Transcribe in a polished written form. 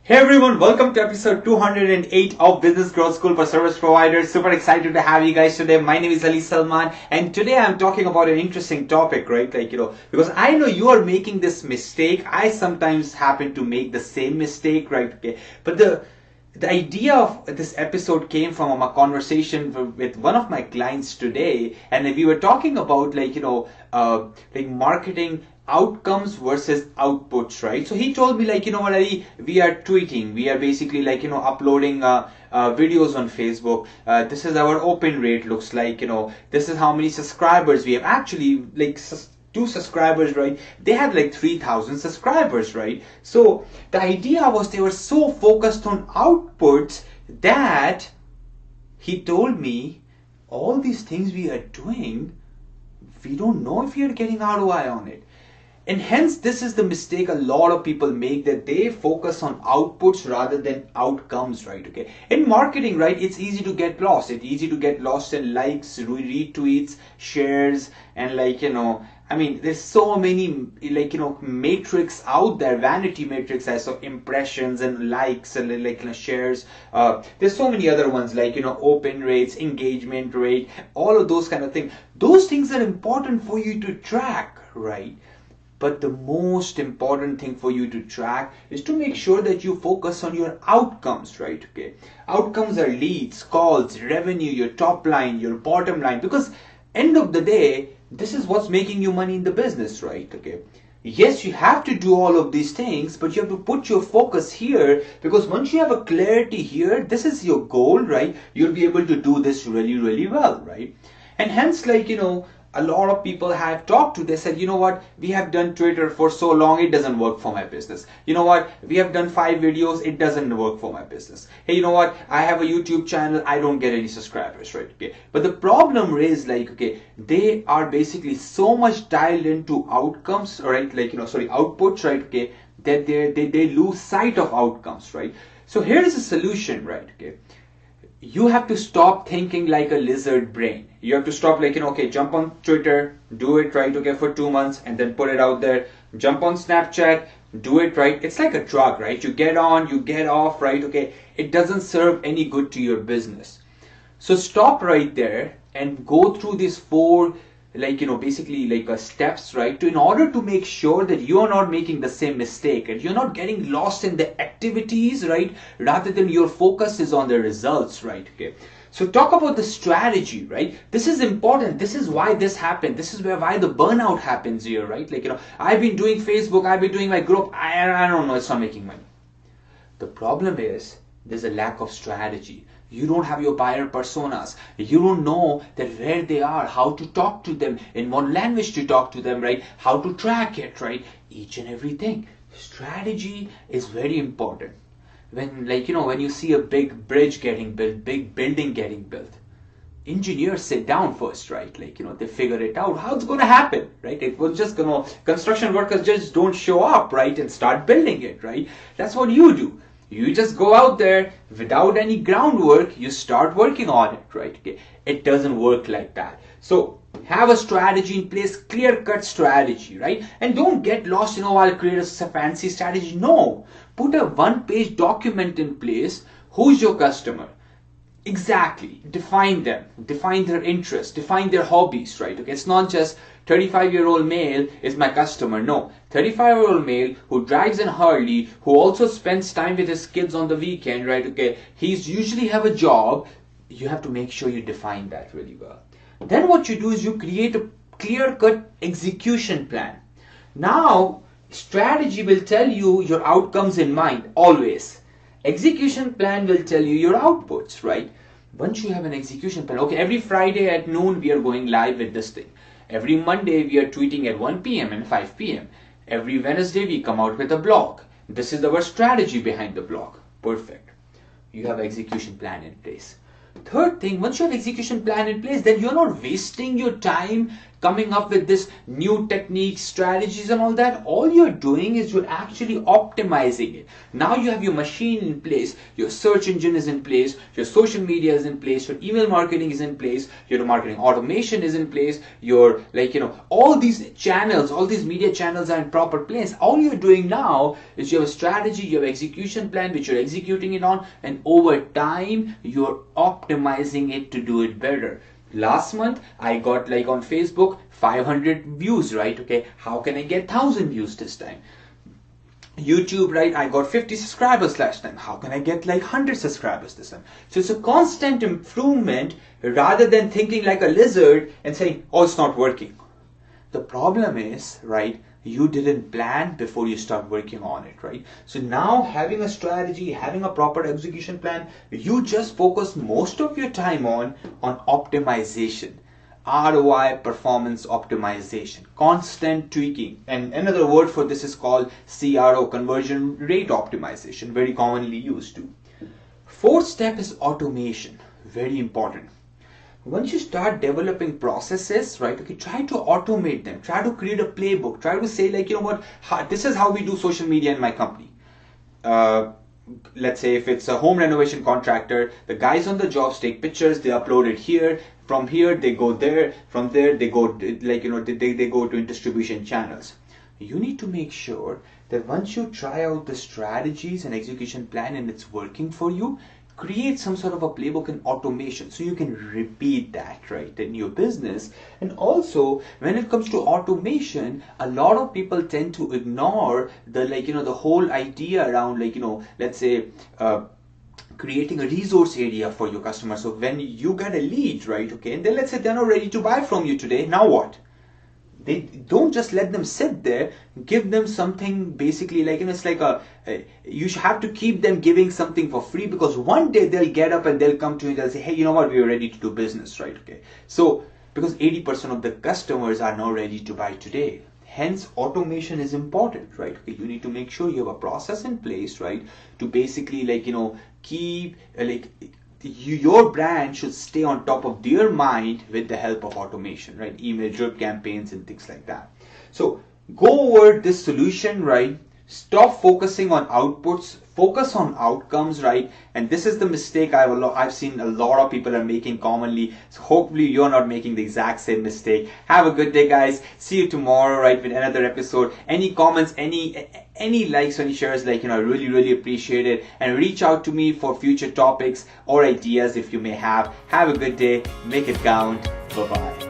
Hey everyone, welcome to episode 208 of Business Growth School for Service Providers. Super excited to have you guys today. My name is Ali Salman and today I'm talking about an interesting topic, right? Because I know you are making this mistake. I sometimes happen to make the same mistake, right? Okay. But the idea of this episode came from a conversation with one of my clients today, and we were talking about marketing outcomes versus outputs, right? So he told me what, Ali, we are tweeting, we are basically uploading videos on Facebook. This is our open rate looks like, this is how many subscribers we have. Actually, two subscribers, right? They had 3,000 subscribers, right? So the idea was they were so focused on outputs that he told me all these things we are doing, we don't know if we are getting ROI on it. And hence, this is the mistake a lot of people make, that they focus on outputs rather than outcomes, right? Okay. In marketing, right, it's easy to get lost. It's easy to get lost in likes, retweets, shares, and there's so many matrix out there, vanity matrix, so impressions and likes and shares. There's so many other ones open rates, engagement rate, all of those kind of things. Those things are important for you to track, right? But the most important thing for you to track is to make sure that you focus on your outcomes, right? Okay. Outcomes are leads, calls, revenue, your top line, your bottom line, because end of the day, this is what's making you money in the business, right? Okay. Yes, you have to do all of these things, but you have to put your focus here, because once you have a clarity here, this is your goal, right? You'll be able to do this really, really well, right? And hence, a lot of people have talked to, they said, you know what, we have done Twitter for so long, it doesn't work for my business. You know what, we have done 5 videos, it doesn't work for my business. Hey, you know what, I have a YouTube channel, I don't get any subscribers, right? Okay. But the problem is they are basically so much dialed into outcomes, right? Outputs, right? Okay, that they lose sight of outcomes, right? So here is a solution, right? Okay. You have to stop thinking like a lizard brain. You have to stop okay, jump on Twitter, do it, right? Okay, for 2 months and then put it out there. Jump on Snapchat, do it, right? It's like a drug, right? You get on, you get off, right? Okay, it doesn't serve any good to your business. So stop right there and go through these 4 steps, right, in order to make sure that you are not making the same mistake and you're not getting lost in the activities, right, rather than your focus is on the results, right? Okay. So talk about the strategy, right? This is important. This is why this happened. This is why the burnout happens here, right? I've been doing Facebook, I've been doing my group, I don't know, it's not making money. The problem is there's a lack of strategy. You don't have your buyer personas. You don't know that where they are, how to talk to them, in what language to talk to them, right? How to track it, right? Each and everything. Strategy is very important. When when you see a big bridge getting built, big building getting built, engineers sit down first, right? They figure it out, how it's going to happen, right? It was just construction workers just don't show up, right, and start building it, right? That's what you do. You just go out there without any groundwork, you start working on it, right? Okay. It doesn't work like that. So have a strategy in place, clear-cut strategy, right? And don't get lost, I'll create a fancy strategy. No, put a 1-page document in place. Who's your customer? Exactly. Define them. Define their interests. Define their hobbies, right? Okay. It's not just 35-year-old male is my customer. No. 35-year-old male who drives in Harley, who also spends time with his kids on the weekend, right? Okay. He's usually have a job. You have to make sure you define that really well. Then what you do is you create a clear-cut execution plan. Now, strategy will tell you your outcomes in mind, always. Execution plan will tell you your outputs, right? Once you have an execution plan, okay, every Friday at noon we are going live with this thing. Every Monday we are tweeting at 1 p.m. and 5 p.m. Every Wednesday we come out with a blog. This is our strategy behind the blog. Perfect. You have execution plan in place. Third thing, once you have execution plan in place, then you're not wasting your time coming up with this new techniques, strategies and all that. All you're doing is you're actually optimizing it. Now you have your machine in place, your search engine is in place, your social media is in place, your email marketing is in place, your marketing automation is in place, your all these channels, all these media channels are in proper place. All you're doing now is you have a strategy, you have execution plan which you're executing it on, and over time you're optimizing it to do it better. Last month I got on Facebook 500 views, right? Okay, how can I get 1,000 views this time? YouTube, right? I got 50 subscribers last time. How can I get 100 subscribers this time? So it's a constant improvement rather than thinking like a lizard and saying, oh, it's not working. The problem is, right, you didn't plan before you start working on it, right? So now having a strategy, having a proper execution plan, you just focus most of your time on optimization. ROI, performance optimization, constant tweaking, and another word for this is called CRO, conversion rate optimization, very commonly used too. Fourth step is automation, very important. Once you start developing processes, right, okay, try to automate them, try to create a playbook, try to say this is how we do social media in my company. Let's say if it's a home renovation contractor, the guys on the jobs take pictures, they upload it here, from here they go there, from there they go they go to distribution channels. You need to make sure that once you try out the strategies and execution plan and it's working for you, create some sort of a playbook and automation so you can repeat that, right, in your business. And also when it comes to automation, a lot of people tend to ignore the the whole idea around let's say creating a resource area for your customer. So when you get a lead, right, okay, and then let's say they're not ready to buy from you today, now what? They don't just let them sit there, give them something basically it's like you have to keep them giving something for free, because one day they'll get up and they'll come to you and they'll say, hey, you know what, we're ready to do business, right? Okay, so because 80% of the customers are not ready to buy today. Hence, automation is important, right? Okay, you need to make sure you have a process in place, right, to basically keep your brand should stay on top of their mind with the help of automation, right? Email drip campaigns and things like that. So go over this solution, right? Stop focusing on outputs, focus on outcomes, right? And this is the mistake I've seen a lot of people are making commonly. So hopefully you're not making the exact same mistake. Have a good day, guys. See you tomorrow, right, with another episode. Any comments, any likes, any shares, I really appreciate it. And reach out to me for future topics or ideas if you may have. Have a good day. Make it count. Bye-bye.